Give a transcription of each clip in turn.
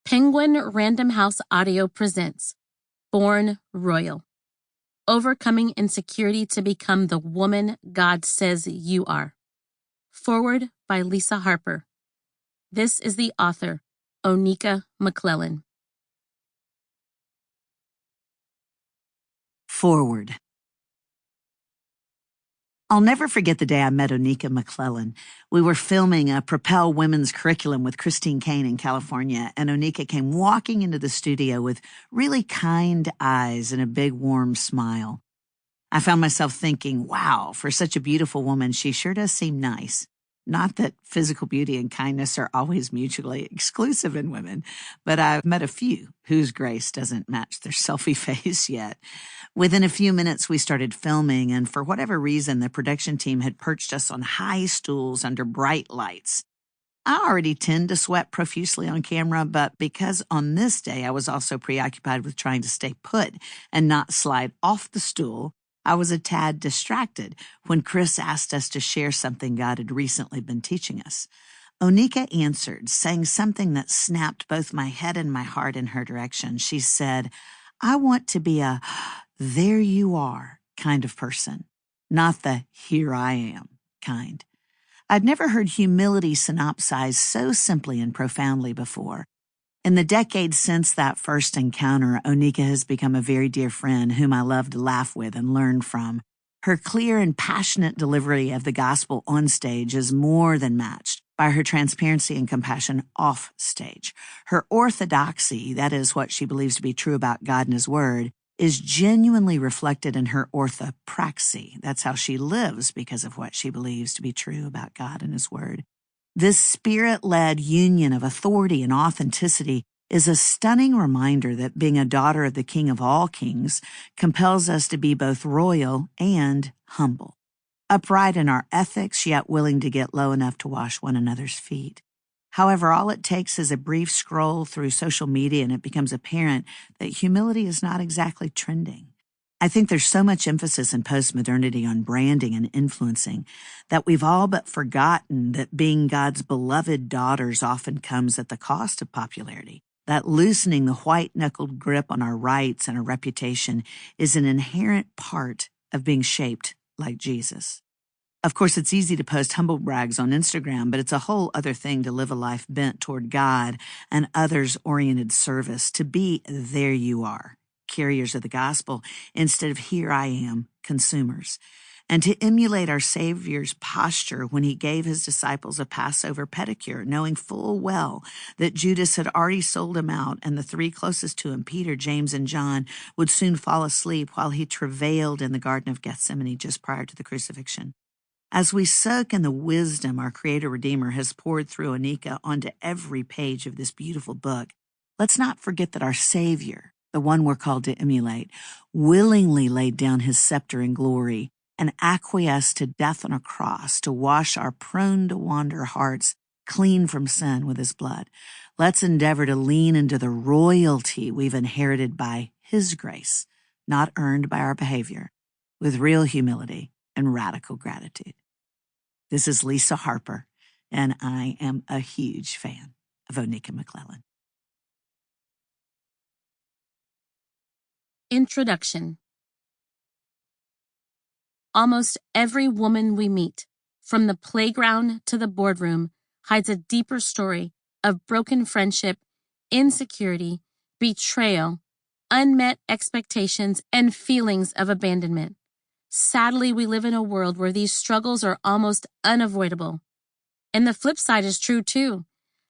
Penguin Random House Audio presents Born Royal, Overcoming Insecurity to Become the Woman God Says You Are. Forward by Lisa Harper. This is the author, Oneka Mcclellan. Forward. I'll never forget the day I met Oneka Mcclellan. We were filming a Propel Women's Curriculum with Christine Kane in California, and Oneka came walking into the studio with really kind eyes and a big warm smile. I found myself thinking, wow, for such a beautiful woman, she sure does seem nice. Not that physical beauty and kindness are always mutually exclusive in women, but I've met a few whose grace doesn't match their selfie face yet. Within a few minutes, we started filming, and for whatever reason, the production team had perched us on high stools under bright lights. I already tend to sweat profusely on camera, but because on this day I was also preoccupied with trying to stay put and not slide off the stool, I was a tad distracted when Chris asked us to share something God had recently been teaching us. Oneka answered, saying something that snapped both my head and my heart in her direction. She said, I want to be a there you are kind of person, not the here I am kind. I'd never heard humility synopsized so simply and profoundly before. In the decades since that first encounter, Oneka has become a very dear friend whom I love to laugh with and learn from. Her clear and passionate delivery of the gospel on stage is more than matched by her transparency and compassion off stage. Her orthodoxy, that is what she believes to be true about God and His Word, is genuinely reflected in her orthopraxy. That's how she lives because of what she believes to be true about God and His Word. This spirit-led union of authority and authenticity is a stunning reminder that being a daughter of the King of all kings compels us to be both royal and humble, upright in our ethics, yet willing to get low enough to wash one another's feet. However, all it takes is a brief scroll through social media and it becomes apparent that humility is not exactly trending. I think there's so much emphasis in postmodernity on branding and influencing that we've all but forgotten that being God's beloved daughters often comes at the cost of popularity. That loosening the white-knuckled grip on our rights and our reputation is an inherent part of being shaped like Jesus. Of course, it's easy to post humble brags on Instagram, but it's a whole other thing to live a life bent toward God and others-oriented service, to be there you are, carriers of the gospel, instead of here I am, consumers, and to emulate our Savior's posture when He gave His disciples a Passover pedicure, knowing full well that Judas had already sold Him out and the three closest to Him, Peter, James, and John, would soon fall asleep while He travailed in the Garden of Gethsemane just prior to the crucifixion. As we soak in the wisdom our Creator-Redeemer has poured through Oneka onto every page of this beautiful book, let's not forget that our Savior, the one we're called to emulate, willingly laid down His scepter in glory and acquiesced to death on a cross to wash our prone-to-wander hearts clean from sin with His blood. Let's endeavor to lean into the royalty we've inherited by His grace, not earned by our behavior, with real humility and radical gratitude. This is Lisa Harper, and I am a huge fan of Oneka Mcclellan. Introduction. Almost every woman we meet, from the playground to the boardroom, hides a deeper story of broken friendship, insecurity, betrayal, unmet expectations, and feelings of abandonment. Sadly, we live in a world where these struggles are almost unavoidable. And the flip side is true too.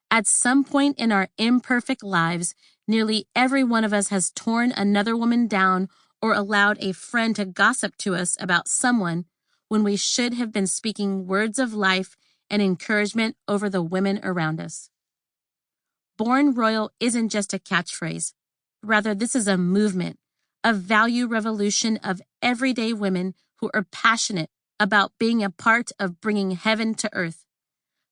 At some point in our imperfect lives, nearly every one of us has torn another woman down or allowed a friend to gossip to us about someone when we should have been speaking words of life and encouragement over the women around us. Born Royal isn't just a catchphrase. Rather, this is a movement, a value revolution of everyday women who are passionate about being a part of bringing heaven to earth,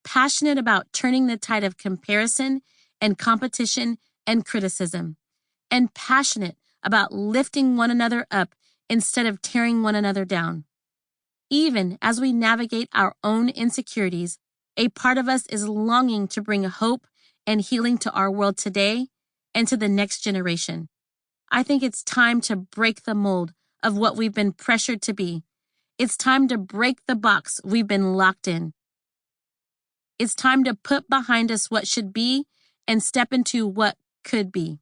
passionate about turning the tide of comparison and competition and criticism, and passionate about lifting one another up instead of tearing one another down. Even as we navigate our own insecurities, a part of us is longing to bring hope and healing to our world today and to the next generation. I think it's time to break the mold of what we've been pressured to be. It's time to break the box we've been locked in. It's time to put behind us what should be and step into what could be.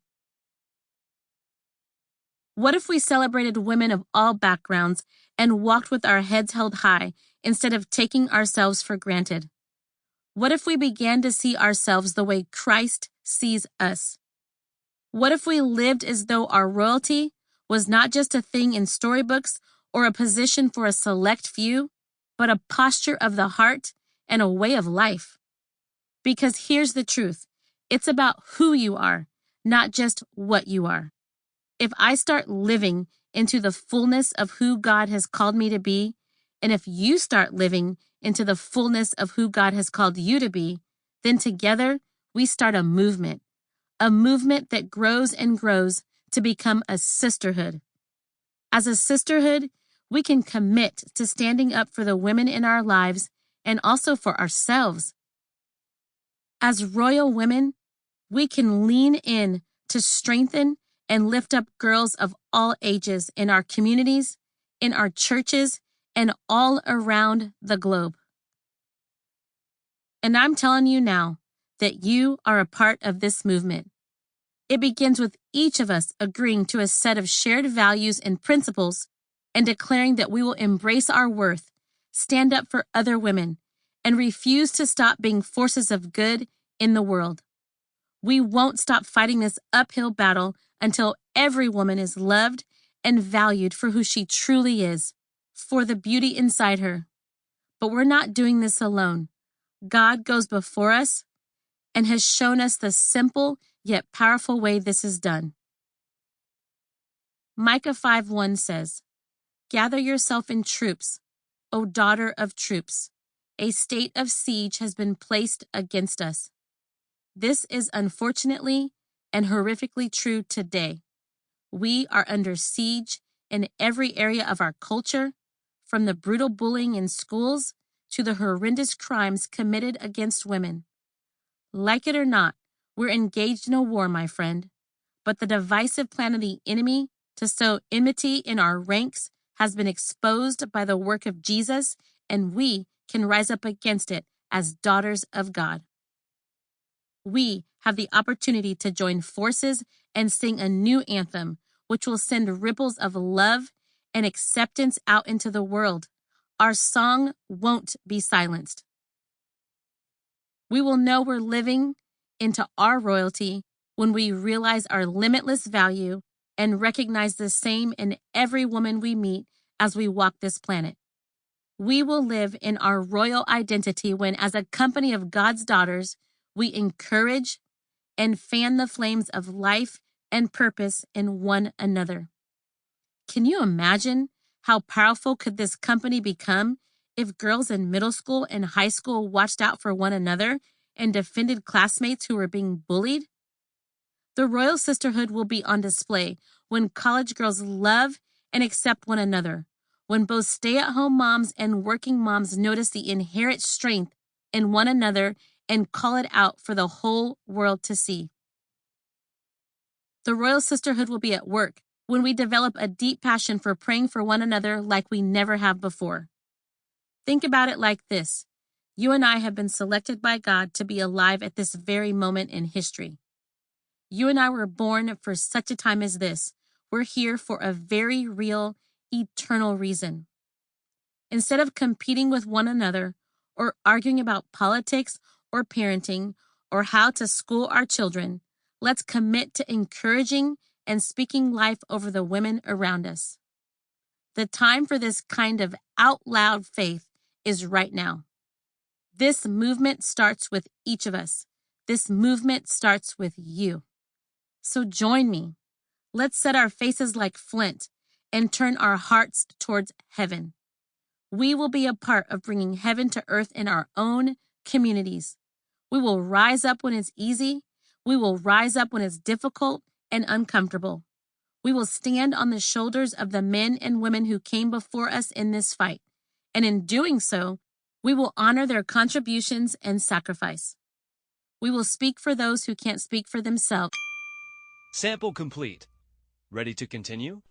What if we celebrated women of all backgrounds and walked with our heads held high instead of taking ourselves for granted? What if we began to see ourselves the way Christ sees us? What if we lived as though our royalty was not just a thing in storybooks or a position for a select few, but a posture of the heart and a way of life? Because here's the truth. It's about who you are, not just what you are. If I start living into the fullness of who God has called me to be, and if you start living into the fullness of who God has called you to be, then together we start a movement that grows and grows to become a sisterhood. As a sisterhood, we can commit to standing up for the women in our lives and also for ourselves. As royal women, we can lean in to strengthen and lift up girls of all ages in our communities, in our churches, and all around the globe. And I'm telling you now that you are a part of this movement. It begins with each of us agreeing to a set of shared values and principles and declaring that we will embrace our worth, stand up for other women, and refuse to stop being forces of good in the world. We won't stop fighting this uphill battle until every woman is loved and valued for who she truly is, for the beauty inside her. But we're not doing this alone. God goes before us and has shown us the simple yet powerful way this is done. Micah 5:1 says, "Gather yourself in troops, O daughter of troops. A state of siege has been placed against us." This is unfortunately and horrifically true today. We are under siege in every area of our culture, from the brutal bullying in schools to the horrendous crimes committed against women. Like it or not, we're engaged in a war, my friend. But the divisive plan of the enemy to sow enmity in our ranks has been exposed by the work of Jesus, and we can rise up against it as daughters of God. We have the opportunity to join forces and sing a new anthem, which will send ripples of love and acceptance out into the world. Our song won't be silenced. We will know we're living into our royalty when we realize our limitless value and recognize the same in every woman we meet as we walk this planet. We will live in our royal identity when, as a company of God's daughters, we encourage and fan the flames of life and purpose in one another. Can you imagine how powerful could this company become if girls in middle school and high school watched out for one another and defended classmates who were being bullied? The Royal Sisterhood will be on display when college girls love and accept one another, when both stay-at-home moms and working moms notice the inherent strength in one another and call it out for the whole world to see. The Royal Sisterhood will be at work when we develop a deep passion for praying for one another like we never have before. Think about it like this. You and I have been selected by God to be alive at this very moment in history. You and I were born for such a time as this. We're here for a very real, eternal reason. Instead of competing with one another or arguing about politics or parenting or how to school our children, let's commit to encouraging and speaking life over the women around us. The time for this kind of out loud faith is right now. This movement starts with each of us. This movement starts with you. So join me. Let's set our faces like flint and turn our hearts towards heaven. We will be a part of bringing heaven to earth in our own communities. We will rise up when it's easy. We will rise up when it's difficult and uncomfortable. We will stand on the shoulders of the men and women who came before us in this fight. And in doing so, we will honor their contributions and sacrifice. We will speak for those who can't speak for themselves. Sample complete. Ready to continue?